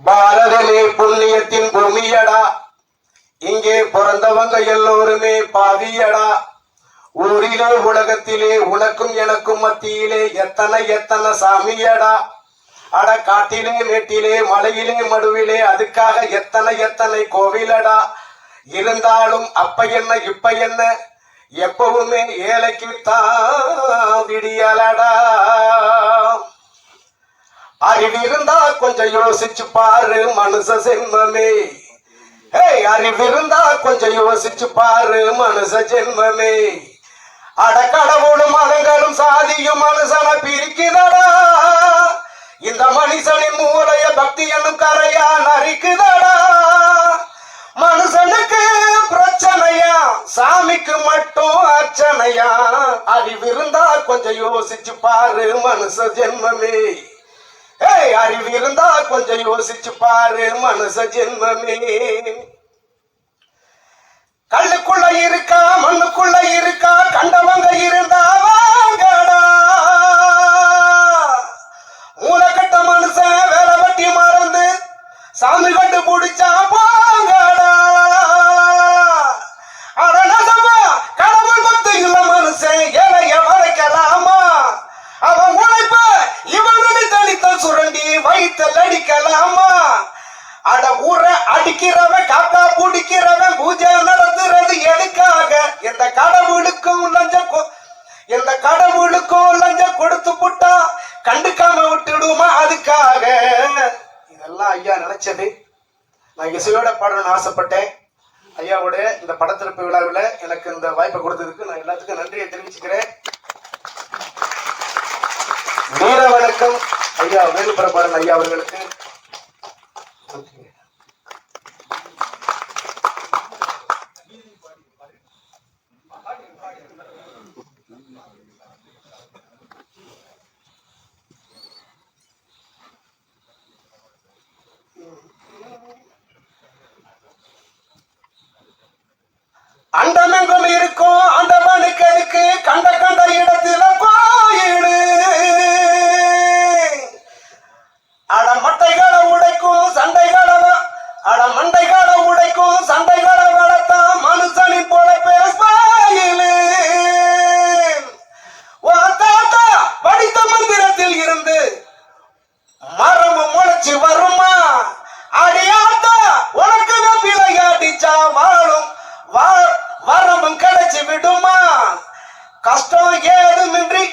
பாரதமே புண்ணியத்தின் பூமியடா, இங்கே பிறந்தவங்க எல்லோருமே பாவியடா. ஊரிலே உலகத்திலே உனக்கும் எனக்கும் மத்தியிலே எத்தனை எத்தனை சாமியடா. அட காட்டிலே மேட்டிலே மலையிலே மடுவிலே அதுக்காக எத்தனை எத்தனை கோவிலடா. இருந்தாலும் அப்ப என்ன இப்ப என்ன, எப்பவுமே ஏழைக்குத்தான் விடியலடா. அறிவிருந்தா கொஞ்சம் யோசிச்சு பாரு மனுஷ ஜென்மமே. அறிவிருந்தா கொஞ்சம் யோசிச்சு பாரு மனுஷ ஜென்மமே. அட கடவுளும் மதங்களும் சாதியும் மனுஷனை பிரிக்குதடா. இந்த மனுஷனின் மூளைய பக்தி என்னும் கரையா நரிக்குதடா. மனுஷனுக்கு பிரச்சனையா, சாமிக்கு மட்டும் அர்ச்சனையா. அறிவிருந்தா கொஞ்சம் யோசிச்சு பாரு மனுஷ ஜென்மமே. அறிவிருந்தா கொஞ்சம் யோசிச்சு பாரு மனுஷ ஜென்மமே. கல்லுக்குள்ள இருக்கா மண்ணுக்குள்ள இருக்கா, கண்டவங்க இருந்தா வாங்கடா. மூலக்கட்ட மனுஷன் வேலை வட்டி மறந்து சாமி கட்டு பிடிச்சா போங்கடா. அடனசமா கடவுள் பக்தி இல்ல மனுஷன் ஏழைய வரைக்கலாமா. அவன் உழைப்ப இவனுடைய தனித்த சுரண்டி வயிற்றல் அடிக்கலாமா. அட ஊரை அடிக்கிறவன் காக்கா பிடிக்கிறவன் பூஜை நடத்துறது எதுக்காக? எந்த கடவுளுக்கும் லஞ்சம் கொடுத்து புட்டா கண்டுக்காம விட்டுடுமா அதுக்காக. இதெல்லாம் ஐயா நினைச்சது. நான் இசையோட பாடணும்னு ஆசைப்பட்டேன். ஐயாவோட இந்த படத்திறப்பு விழாவில் எனக்கு இந்த வாய்ப்பை கொடுத்ததுக்கு நான் எல்லாத்துக்கும் நன்றியை தெரிவிச்சுக்கிறேன். வீர வணக்கம் ஐயா வேலுப்பிரபாரன் ஐயா அவர்களுக்கு. அண்டமெங்கும் இருக்கும் அந்த மனுக்களுக்கு கண்ட கண்ட இடத்துல கோயிலு. மண்டைகளை உடைக்கும் சண்டைகளை வளர்த்தா மனுஷனின் போல பேசுவாயிலு. படித்த மந்திரத்தில் இருந்து மரமும் முளைச்சு வருமா. அடியாத்தா உனக்கு விளையாடிச்சா வாழும் வரமும் கிடைச்சு விடுமா. கஷ்டம் ஏதுமின்றி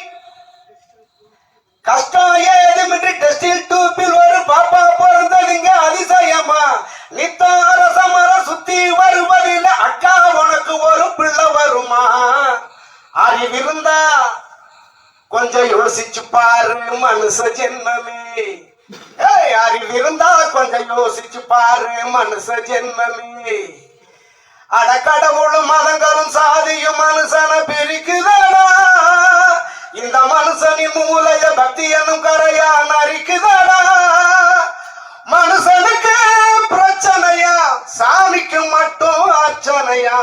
டெஸ்டில் டூப்பில் ஒரு பாப்பா பிறந்ததுங்க அதிசயமா. நித்தம் அரசமர சுத்தி வருவதில்ல அக்கா உனக்கு ஒரு பிள்ளை வருமா. அறிவிருந்தா கொஞ்சம் யோசிச்சு பாரு மனுஷ ஜென்மமே. அறிவிருந்தா கொஞ்சம் யோசிச்சு பாரு மனுஷ ஜென்மமே. அட கடவுளும் மதங்களும் சாதியும் மனுஷனை பிரிக்குதடா. இந்த மனுஷனின் மூளைய பக்தி என்னும் கரையா நரிக்குதடா. மனுஷனுக்கு பிரச்சனையா, சாமிக்கு மட்டும் அர்ச்சனையா.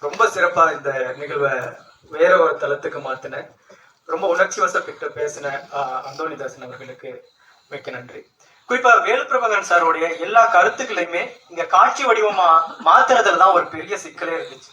ரொம்ப சிறப்பா இந்த நிகழ்வை வேற ஒரு தளத்துக்கு மாத்தின, ரொம்ப உணர்ச்சி வசப்பட்டு பேசின அந்தோணிதாசன் அவர்களுக்கு மிக்க நன்றி. குறிப்பா வேலுப்பிரபாகரன் சாருடைய எல்லா கருத்துக்களையுமே இங்க காட்சி வடிவமா மாத்துறதுலதான் ஒரு பெரிய சிக்கலே இருந்துச்சு.